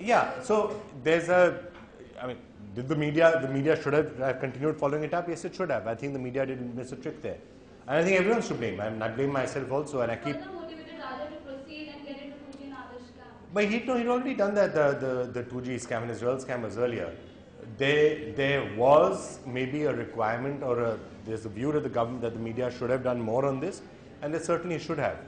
Yeah, so there's a, I mean, did the media should have continued following it up? Yes, it should have. I think the media didn't miss a trick there. And I think everyone's to blame. I blame myself also, and I keep. Further motivated rather to proceed and get into 2G and Adarsh scam. But he'd already done that, the 2G scam and Israel scam was earlier. There was maybe a requirement or there's a view to the government that the media should have done more on this, and they certainly should have.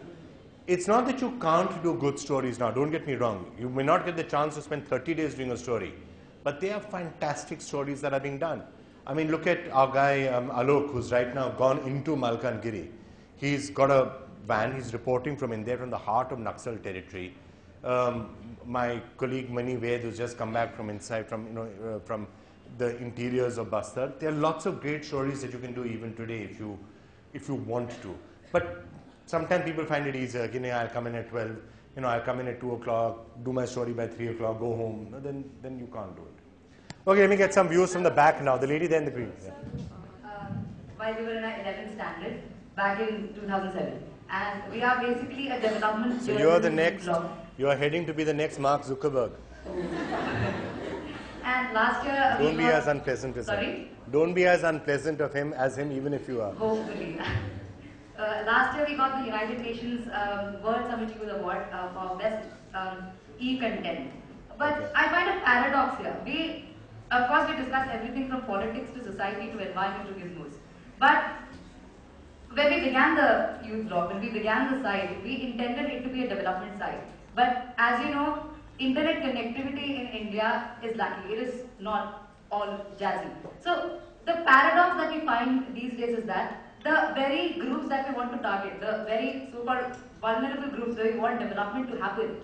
It's not that you can't do good stories now, don't get me wrong. You may not get the chance to spend 30 days doing a story, but they are fantastic stories that are being done. I mean, look at our guy Alok, who's right now gone into Malkangiri. He's got a van, he's reporting from India, from the heart of Naxal territory. My colleague Mani Ved, who's just come back from inside, from the interiors of Bastar. There are lots of great stories that you can do even today if you want to. But sometimes people find it easier. I'll come in at 12. I'll come in at 2 o'clock, do my story by 3 o'clock, go home. Then you can't do it. Okay, let me get some views from the back now. The lady there in the green. Yeah. While we were in our 11th standard back in 2007, and we are basically a development. So you are the next. You are heading to be the next Mark Zuckerberg. And last year. Don't be as unpleasant as him. Sorry? Don't be as unpleasant of him as him, even if you are. Hopefully. Last year we got the United Nations World Summit Youth Award for Best E-Content. But okay. I find a paradox here. Of course, we discuss everything from politics to society to environment to gizmos. But when we began the youth blog, when we began the site, we intended it to be a development site. But as you know, internet connectivity in India is lacking. It is not all jazzy. So the paradox that we find these days is that the very groups that we want to target, the very so-called vulnerable groups where we want development to happen,